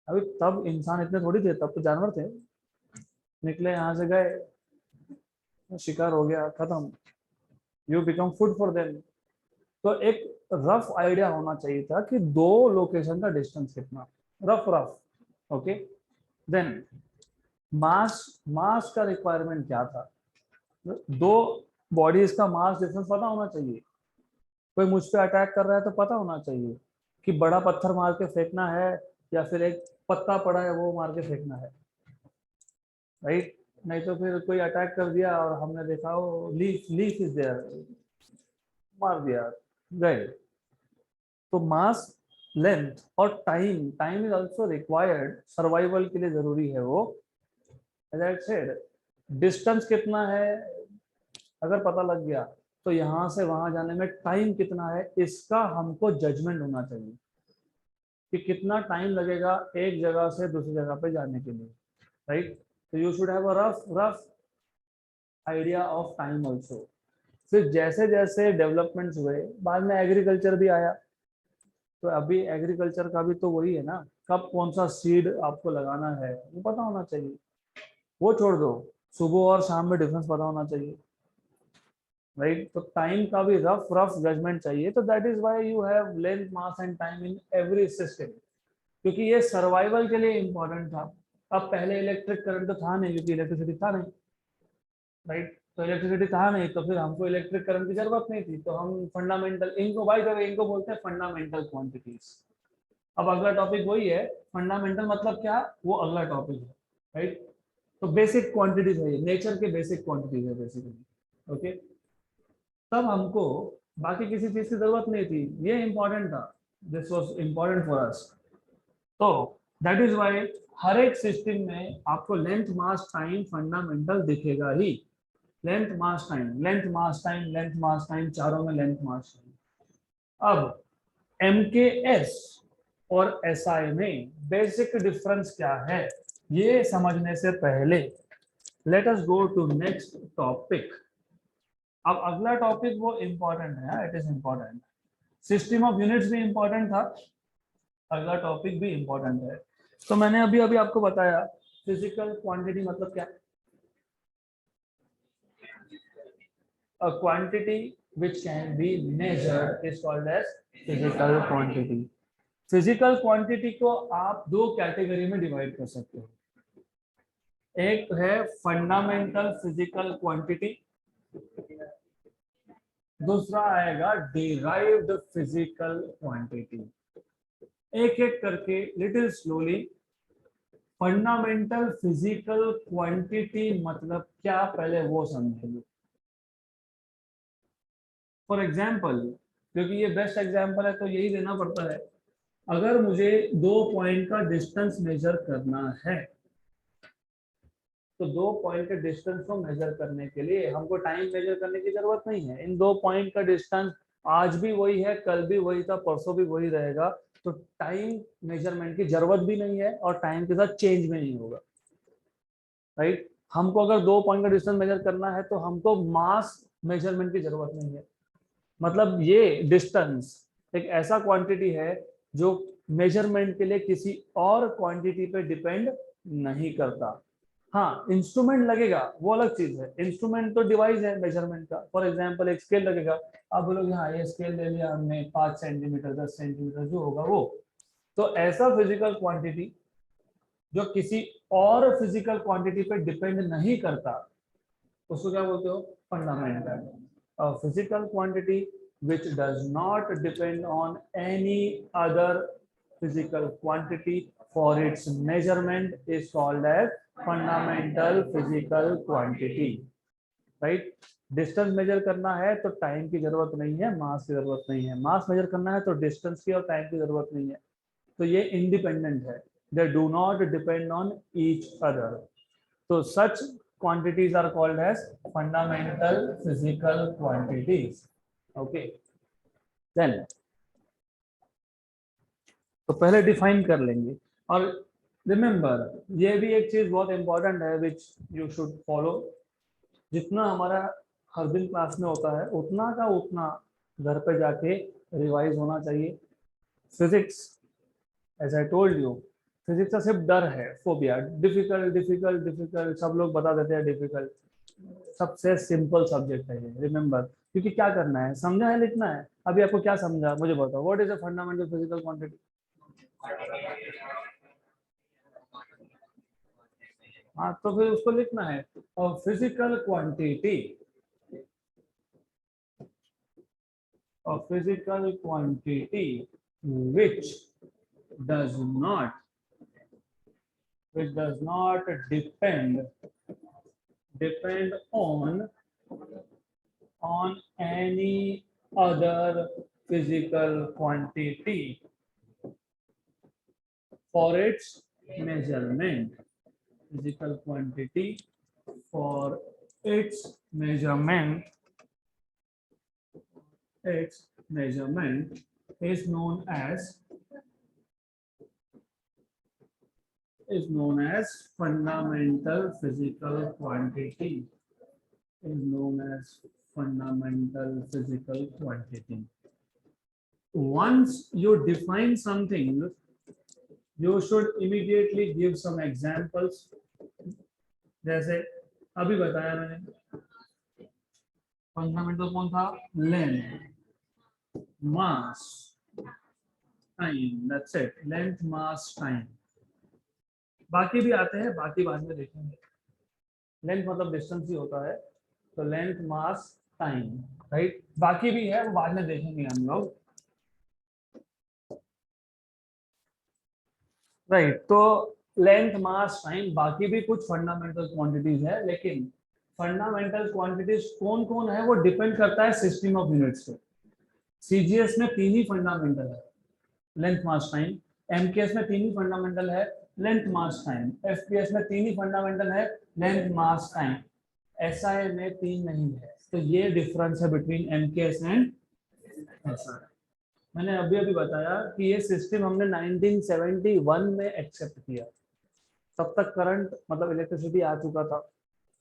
अभी तब इंसान इतने थोड़ी थे, तब तो जानवर थे, निकले यहाँ से गए, शिकार हो गया, खत्म, you become food for them. तो एक रफ आइडिया होना चाहिए था कि दो लोकेशन का डिस्टेंस कितना, rough rough, okay. Then mass, मास का रिक्वायरमेंट क्या था? दो बॉडीज का मास डिफरेंस पता होना चाहिए। कोई मुझ पे अटैक कर रहा है तो पता होना चाहिए कि बड़ा पत्थर मार के फेंकना है या फिर एक पत्ता पड़ा है वो मार के फेंकना है, राइट। नहीं तो फिर कोई अटैक कर दिया और हमने देखा वो लीफ, लीफ इज देयर, मार दिया, गए। तो मास, लेंथ और time, time is also required, survival के लिए जरूरी है वो। एज आई सेड, डिस्टेंस कितना है अगर पता लग गया, तो यहाँ से वहां जाने में टाइम कितना है, इसका हमको जजमेंट होना चाहिए कि कितना टाइम लगेगा एक जगह से दूसरी जगह पे जाने के लिए, राइट। तो you should have a rough rough idea of time also. फिर जैसे जैसे डेवलपमेंट्स हुए, बाद में एग्रीकल्चर भी आया, तो अभी एग्रीकल्चर का भी तो वही है ना, कब कौन सा सीड आपको लगाना है वो पता होना चाहिए। वो छोड़ दो, सुबह और शाम में डिफरेंस पता होना चाहिए, राइट। तो टाइम का भी रफ रफ जजमेंट चाहिए। तो that is why you have length mass and time in every system, क्योंकि ये सर्वाइवल के लिए इंपॉर्टेंट था। अब पहले इलेक्ट्रिक करंट तो था नहीं, क्योंकि इलेक्ट्रिसिटी था नहीं, राइट। तो इलेक्ट्रिसिटी था नहीं, तो फिर हमको इलेक्ट्रिक करंट की जरूरत नहीं थी, तो हम फंडामेंटल, इनको बाय द वे इनको बोलते हैं फंडामेंटल क्वांटिटीज। अब अगला टॉपिक वही है, फंडामेंटल मतलब क्या, वो अगला टॉपिक है, राइट। तो बेसिक क्वांटिटीज है, नेचर के बेसिक क्वांटिटीज है बेसिकली, ओके। तब हमको बाकी किसी चीज की जरूरत नहीं थी, ये इंपॉर्टेंट था, this was important for us. तो दैट इज व्हाई हर एक सिस्टम में आपको लेंथ मास टाइम फंडामेंटल दिखेगा ही। Length mass time, length mass time, length mass time, चारों में लेंथ मास टाइम। अब एमकेएस और एसआई में बेसिक डिफरेंस क्या है, ये समझने से पहले let us go to next topic. अब अगला टॉपिक वो इंपॉर्टेंट है, it is important, system of units भी इंपॉर्टेंट था, अगला टॉपिक भी इंपॉर्टेंट है। तो मैंने अभी अभी आपको बताया फिजिकल क्वांटिटी मतलब क्या, a quantity which can be measured is called as physical quantity. Physical quantity को आप दो कैटेगरी में डिवाइड कर सकते हो। एक है फंडामेंटल फिजिकल क्वांटिटी, दूसरा आएगा डिराइव्ड फिजिकल क्वांटिटी। एक एक करके little slowly. Fundamental physical quantity मतलब क्या, पहले वो समझेंगे। फॉर एग्जाम्पल, क्योंकि ये बेस्ट एग्जाम्पल है तो यही देना पड़ता है। अगर मुझे 2 पॉइंट का डिस्टेंस मेजर करना है तो 2 पॉइंट के डिस्टेंस को मेजर करने के लिए हमको टाइम मेजर करने की जरूरत नहीं है। इन 2 पॉइंट का डिस्टेंस आज भी वही है, कल भी वही था, परसों भी वही रहेगा, तो टाइम मेजरमेंट की जरूरत भी नहीं है और टाइम के साथ चेंज भी नहीं होगा, राइट। हमको अगर 2 पॉइंट का डिस्टेंस मेजर करना है तो हमको मास मेजरमेंट की जरूरत नहीं है। मतलब ये डिस्टेंस एक ऐसा क्वांटिटी है जो मेजरमेंट के लिए किसी और क्वांटिटी पे डिपेंड नहीं करता। हाँ, इंस्ट्रूमेंट लगेगा वो अलग चीज है। इंस्ट्रूमेंट तो डिवाइस है मेजरमेंट का। फॉर एग्जांपल एक स्केल लगेगा, आप बोलोगे हाँ ये स्केल ले लिया हमने 5 सेंटीमीटर 10 सेंटीमीटर जो होगा वो। तो ऐसा फिजिकल क्वांटिटी जो किसी और फिजिकल क्वांटिटी पे डिपेंड नहीं करता उसको क्या बोलते हो, fundamental. Physical quantity which does not depend on any other physical quantity for its measurement is called as fundamental physical quantity, right। Distance measure करना है तो टाइम की जरूरत नहीं है, मास की जरूरत नहीं है। मास मेजर करना है तो डिस्टेंस की और टाइम की जरूरत नहीं है। तो ये इंडिपेंडेंट है, they do not depend on each other. तो सच quantities are called as fundamental physical quantities. Okay, then तो पहले डिफाइन कर लेंगे। और रिमेंबर ये भी एक चीज बहुत इंपॉर्टेंट है विच यू शुड फॉलो। जितना हमारा हर दिन क्लास में होता है उतना का उतना घर पे जाके रिवाइज होना चाहिए। Physics, as I told you, physics का सिर्फ डर है, फोबिया। डिफिकल्ट डिफिकल्ट डिफिकल्ट सब लोग बता देते हैं डिफिकल्ट। सबसे सिंपल सब्जेक्ट है ये, रिमेंबर। क्योंकि क्या करना है, समझा है, लिखना है। अभी आपको क्या समझा मुझे बताओ, what is a fundamental physical quantity. हाँ तो फिर उसको लिखना है। और फिजिकल क्वांटिटी, और physical quantity which does not depend on any other physical quantity for its measurement. Physical quantity for its measurement is known as fundamental physical quantity. Is known as fundamental physical quantity. Once you define something, you should immediately give some examples. जैसे अभी बताया मैंने, fundamental कौन था, length, mass, time, that's it. Length, mass, time. बाकी भी आते हैं, बाकी बाद में देखेंगे। लेंथ मतलब डिस्टेंस ही होता है, तो लेंथ, मास, टाइम, राइट। बाकी भी है, वो बाद में देखेंगे हम लोग, राइट। तो लेंथ, मास, टाइम, बाकी भी कुछ फंडामेंटल क्वांटिटीज है। लेकिन फंडामेंटल क्वांटिटीज कौन कौन है वो डिपेंड करता है सिस्टम ऑफ यूनिट्स पे। सीजीएस में 3 ही फंडामेंटल है, लेंथ, मास, टाइम। एमकेएस में 3 ही फंडामेंटल है, लेंथ, मास, टाइम। एफपीएस में 3 ही फंडामेंटल है, लेंथ, मास, टाइम। एसआई में 3 नहीं है। तो ये डिफरेंस है बिटवीन एमकेएस एंड एसआई। मैंने अभी अभी बताया कि ये सिस्टम हमने 1971 में एक्सेप्ट किया। तब तक करंट मतलब इलेक्ट्रिसिटी आ चुका था,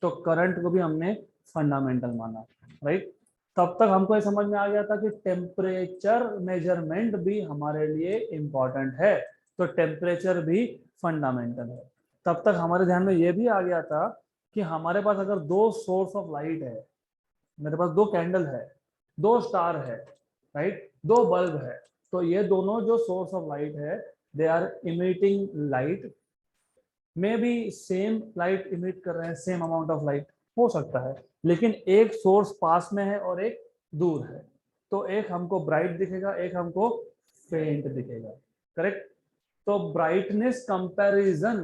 तो करंट को भी हमने फंडामेंटल माना, राइट। तब तक हमको ये समझ में आ गया था कि टेम्परेचर मेजरमेंट भी हमारे लिए इम्पोर्टेंट है, तो टेम्परेचर भी फंडामेंटल है। तब तक हमारे ध्यान में ये भी आ गया था कि हमारे पास अगर 2 सोर्स ऑफ लाइट है, मेरे पास 2 कैंडल है, 2 स्टार है, राइट, 2 बल्ब है, तो ये दोनों जो सोर्स ऑफ लाइट है they are emitting light, may be same light emit कर रहे हैं, सेम अमाउंट ऑफ लाइट हो सकता है, लेकिन एक सोर्स पास में है और एक दूर है, तो एक हमको ब्राइट दिखेगा, एक हमको फेंट दिखेगा, करेक्ट। तो ब्राइटनेस कंपैरिजन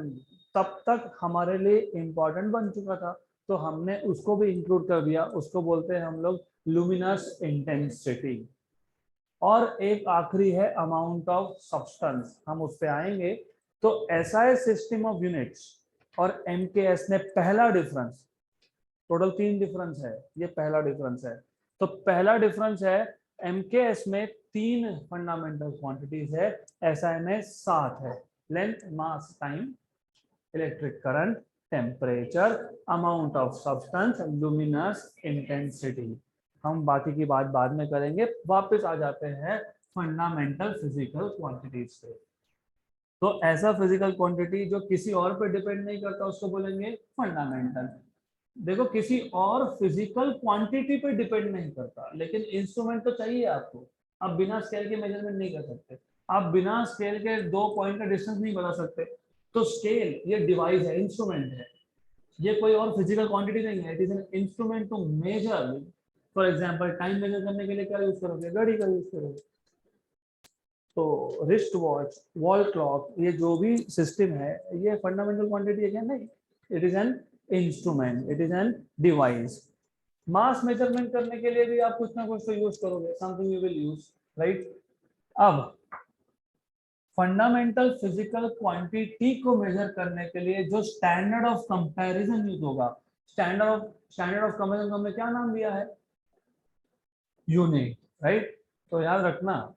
तब तक हमारे लिए इंपॉर्टेंट बन चुका था, तो हमने उसको भी इंक्लूड कर दिया, उसको बोलते हैं हम लोग लुमिनस इंटेंसिटी। और एक आखिरी है अमाउंट ऑफ सब्सटेंस, हम उस पे आएंगे। तो एसआई सिस्टम ऑफ यूनिट्स और एमकेएस में पहला डिफरेंस, टोटल 3 डिफरेंस है, ये पहला डिफरेंस है। तो पहला डिफरेंस है एमकेएस में 3 फंडामेंटल क्वांटिटीज है, एसआई में 7 है, length, mass, time, electric current, temperature, amount of substance, luminous intensity. हम बाकी की बात बाद में करेंगे, वापस आ जाते हैं फंडामेंटल फिजिकल क्वांटिटीज पे। तो ऐसा फिजिकल क्वांटिटी जो किसी और पे डिपेंड नहीं करता उसको बोलेंगे फंडामेंटल। देखो किसी और फिजिकल क्वांटिटी पे डिपेंड नहीं करता, लेकिन इंस्ट्रूमेंट तो चाहिए आपको, आप बिना स्केल के मेजरमेंट नहीं कर सकते, आप बिना स्केल के 2 पॉइंट का डिस्टेंस नहीं बता सकते। तो स्केल ये डिवाइस है, इंस्ट्रूमेंट है, ये कोई और फिजिकल क्वांटिटी नहीं है, it is an instrument to measure. For example time measure करने के लिए क्या यूज करोगे, घड़ी का यूज करोगे। तो रिस्ट वॉच, वॉल क्लॉक, ये जो भी सिस्टम है ये फंडामेंटल क्वांटिटी है क्या, नहीं, it is an instrument, it is N device. Mass measurement करने के लिए भी आप कुछ ना कुछ तो यूज करोगे, something you will use, right. अब फंडामेंटल फिजिकल क्वांटिटी को मेजर करने के लिए जो स्टैंडर्ड ऑफ कंपैरिजन यूज होगा, स्टैंडर्ड ऑफ कंपैरिजन को हमने क्या नाम दिया है, यूनिट, राइट। तो याद रखना,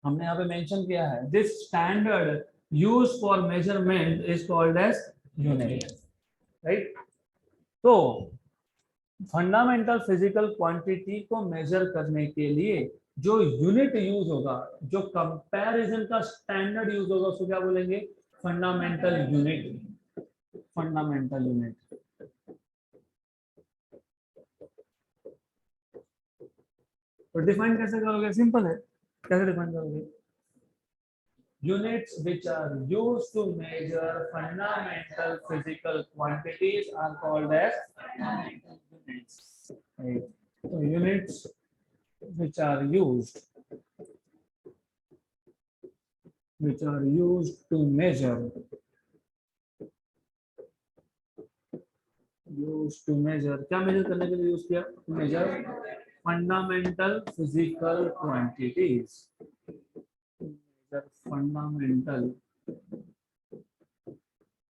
हमने यहाँ पे मेंशन किया है, this standard use for measurement is called as unit, right. तो फंडामेंटल फिजिकल क्वांटिटी को मेजर करने के लिए जो यूनिट यूज होगा, जो कंपैरिजन का स्टैंडर्ड यूज होगा, उसको क्या बोलेंगे, फंडामेंटल यूनिट, फंडामेंटल यूनिट। तो डिफाइन कैसे करोगे, सिंपल है, कैसे डिफाइन करोगे, units which are used to measure fundamental physical quantities are called as units, right? So units which are used to measure क्या मेजर करने के लिए यूज किया, measure fundamental physical quantities, fundamental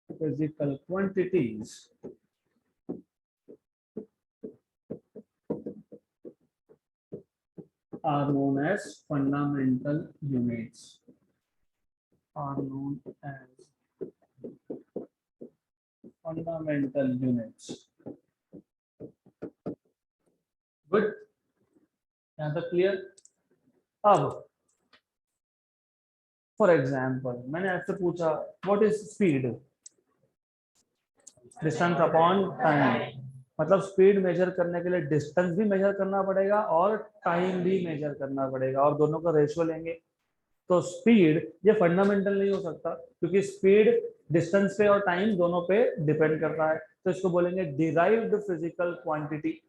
physical quantities are known as fundamental units, are known as fundamental units. Good, यहाँ तक clear. अब for example मैंने आपसे पूछा what is speed, distance upon time, मतलब स्पीड मेजर करने के लिए डिस्टेंस भी मेजर करना पड़ेगा और टाइम भी मेजर करना पड़ेगा, और दोनों का रेशियो लेंगे। तो स्पीड ये फंडामेंटल नहीं हो सकता, क्योंकि स्पीड डिस्टेंस पे और टाइम दोनों पे डिपेंड करता है, तो इसको बोलेंगे डिराइव्ड फिजिकल क्वांटिटी।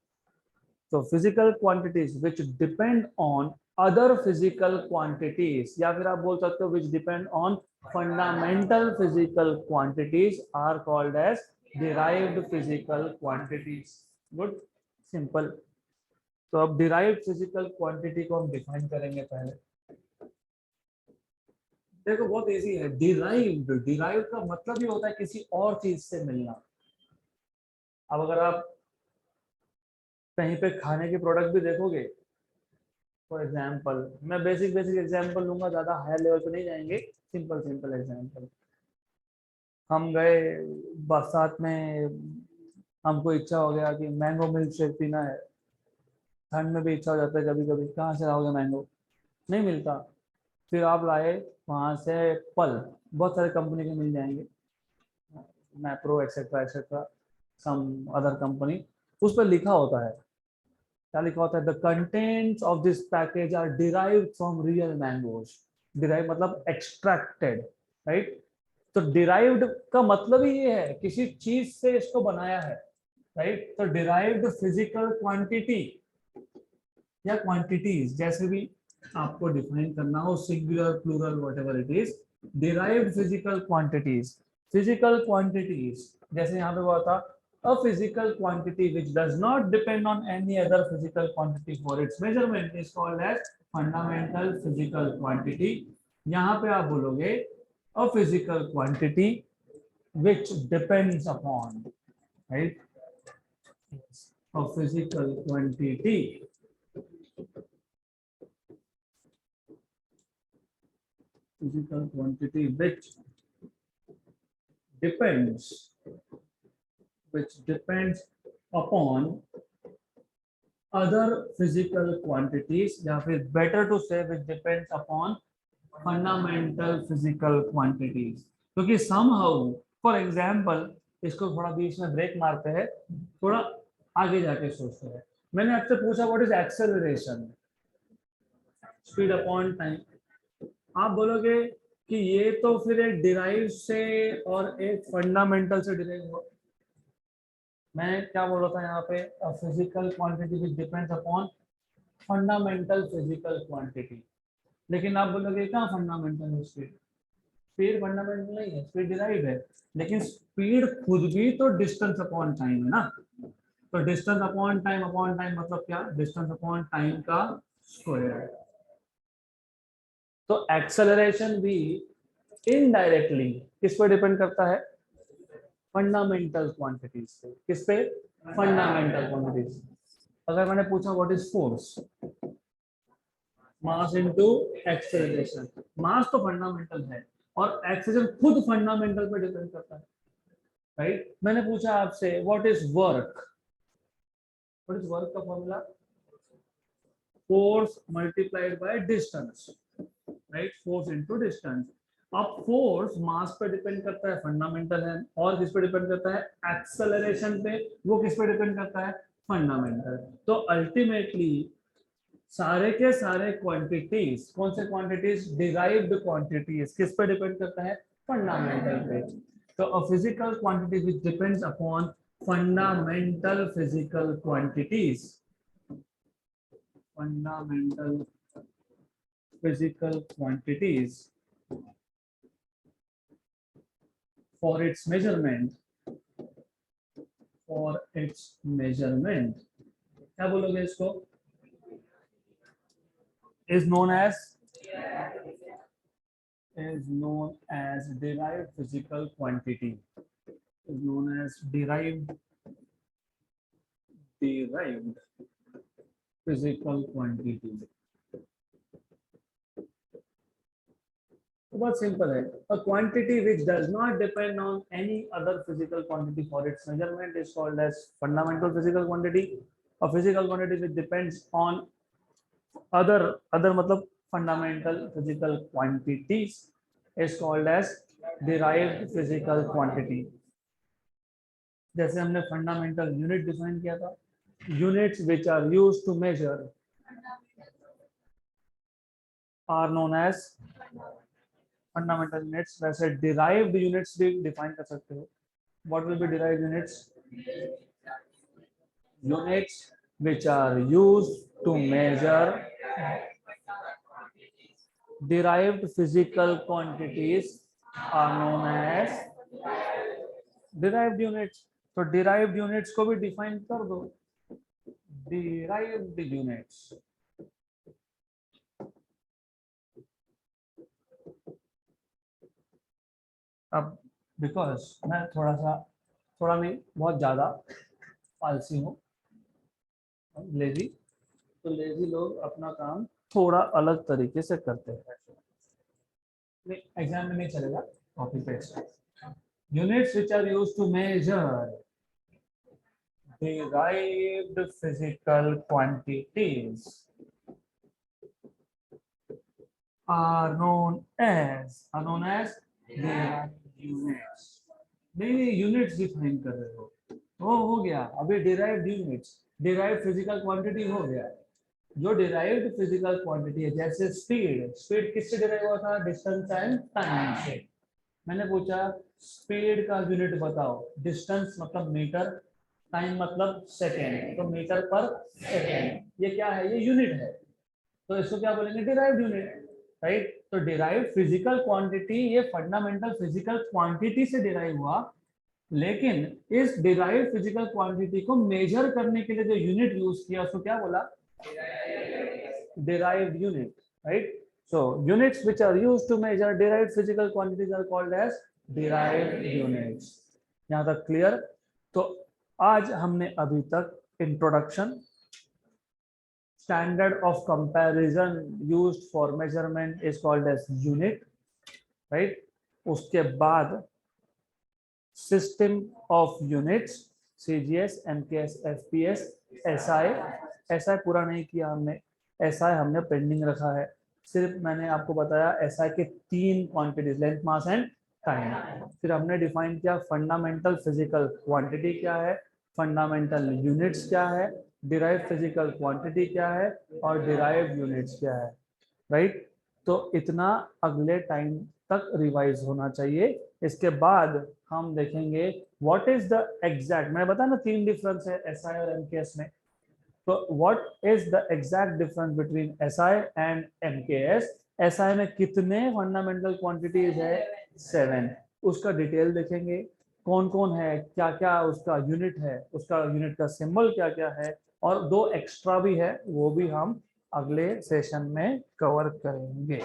तो physical quantities which depend on other physical quantities, या फिर आप बोल सकते हो which depend on fundamental physical quantities are called as derived physical quantities. Good, simple. तो अब डिराइव्ड फिजिकल क्वांटिटी को हम डिफाइन करेंगे पहले। देखो बहुत इजी है, डिराइव्ड, डिराइव्ड का मतलब ही होता है किसी और चीज से मिलना। अब अगर आप कहीं पे खाने के प्रोडक्ट भी देखोगे, फॉर एग्जाम्पल मैं बेसिक एग्जाम्पल लूंगा, ज्यादा हायर लेवल पे नहीं जाएंगे, सिंपल सिंपल एग्जाम्पल। हम गए बरसात में, हमको इच्छा हो गया कि मैंगो मिल्क शेक पीना है, ठंड में भी इच्छा हो जाता है कभी कभी, कहाँ से लाओगे मैंगो, नहीं मिलता। फिर आप लाए वहां से फल, बहुत सारे कंपनी के मिल जाएंगे, Mapro etcetera etcetera, some other company, उस पर लिखा होता है क्या लिखा होता है, the contents of this package are derived from real mangoes. Derive मतलब एक्सट्रैक्टेड, राइट। तो डिराइव्ड का मतलब ही ये है किसी चीज से इसको बनाया है, राइट। तो डिराइव्ड फिजिकल क्वांटिटी या क्वांटिटीज, जैसे भी आपको डिफाइन करना हो, singular plural whatever it is, derived physical quantities. Physical quantities जैसे यहाँ पे हुआ था, a physical quantity which does not depend on any other physical quantity for its measurement is called as fundamental physical quantity। यहाँ पे आप बोलोगे a physical quantity which depends upon, right, a physical quantity which depends upon other physical quantities, या फिर better to say which depends upon fundamental physical quantities। क्योंकि somehow, for example, इसको थोड़ा बीच में ब्रेक मारते हैं, थोड़ा आगे जाके सोचते हैं। मैंने आपसे पूछा what is acceleration, speed upon time. आप बोलोगे कि ये तो फिर एक डिराइव से और एक फंडामेंटल से डिराइव हुआ। मैं क्या बोल रहा था यहाँ पे, physical quantity which depends upon fundamental physical quantity. लेकिन आप बोलोगे कहाँ फंडामेंटल है स्पीड, स्पीड फंडामेंटल नहीं है, स्पीड डिराइव है। लेकिन स्पीड खुद भी तो डिस्टेंस अपॉन टाइम है ना। तो डिस्टेंस अपॉन टाइम मतलब क्या, डिस्टेंस अपॉन टाइम का स्क्वायर। तो एक्सेलरेशन भी इनडायरेक्टली किस पर डिपेंड करता है, फंडामेंटल क्वांटिटीज पे। किस पे, फंडामेंटल क्वांटिटीज। अगर मैंने पूछा what is force, mass into acceleration, mass तो फंडामेंटल है और एक्सेलरेशन खुद फंडामेंटल पे डिपेंड करता है, राइट। मैंने पूछा आपसे what is work, what is work का formula, force multiplied by distance, right, force into distance. अब फोर्स मास पे डिपेंड करता है, फंडामेंटल है, और किस पे डिपेंड करता है, एक्सेलरेशन पे। वो किस पे डिपेंड करता है, फंडामेंटल। तो अल्टीमेटली सारे के सारे क्वांटिटीज, कौन से क्वांटिटीज, डिराइव्ड क्वांटिटीज, किस पे डिपेंड करता है, फंडामेंटल पे। तो a physical quantity which depends upon fundamental physical quantities, fundamental physical quantities for its measurement, क्या बोलोगे इसको, is known as derived physical quantity, is known as derived physical quantity। तो बहुत सिंपल है, a quantity which does not depend on any other physical quantity for its measurement is called as fundamental physical quantity। A physical quantity which depends on other मतलब fundamental physical quantities is called as derived physical quantity। जैसे हमने fundamental unit define किया था, units which are used to measure are known as fundamental units. वैसे derived units भी define कर सकते हो। What will be derived units, units which are used to measure derived physical quantities are known as derived units। तो derived units को भी define कर दो, derived units। अब बिकॉज मैं थोड़ा नहीं बहुत ज्यादा आलसी हूँ, लेजी, तो लेजी लोग अपना काम थोड़ा अलग तरीके से करते हैं। एग्जाम में नहीं चलेगा, copy paste. Units which are used to measure derived physical quantities are known as derived units। नहीं यूनिट्स डिफाइन कर रहे हो, वो हो गया। अभी derived units, derived physical quantity हो गया। जो डिराइव्ड फिजिकल क्वांटिटी है, जैसे स्पीड, स्पीड किससे डिराइव हुआ था? डिस्टेंस एंड टाइम से। मैंने पूछा स्पीड का यूनिट बताओ, डिस्टेंस मतलब मीटर, टाइम मतलब सेकेंड, तो मीटर पर सेकेंड, ये क्या है? ये यूनिट है, तो इसको क्या बोलेंगे? Derived unit, right. तो डिराइव्ड फिजिकल क्वांटिटी, ये फंडामेंटल फिजिकल क्वांटिटी से डिराइव हुआ, लेकिन इस डिराइव्ड फिजिकल क्वांटिटी को मेजर करने के लिए जो यूनिट यूज किया उसको क्या बोला? derived unit, right? So units which are used to measure derived physical quantities are called as derived units. यहाँ तक क्लियर? तो आज हमने अभी तक introduction, standard of comparison used for measurement is called as unit, right? उसके बाद system of units, CGS, MKS, FPS, SI, SI पूरा नहीं किया हमने, SI हमने पेंडिंग रखा है। सिर्फ मैंने आपको बताया SI के 3 quantities, length, mass and time. फिर हमने डिफाइन किया फंडामेंटल फिजिकल क्वांटिटी क्या है, फंडामेंटल यूनिट्स क्या है, डिराइव्ड फिजिकल क्वांटिटी क्या है, और डिराइव्ड यूनिट्स क्या है, राइट। तो इतना अगले टाइम तक रिवाइज होना चाहिए। इसके बाद हम देखेंगे व्हाट इज द एग्जैक्ट, मैंने बताया ना 3 डिफरेंस है SI और MKS में, तो what is the exact difference between SI and MKS। SI में कितने फंडामेंटल क्वांटिटीज है? 7। उसका डिटेल देखेंगे, कौन कौन है, क्या क्या उसका यूनिट है, उसका यूनिट का सिंबल क्या क्या है, और 2 एक्स्ट्रा भी है, वो भी हम अगले सेशन में कवर करेंगे।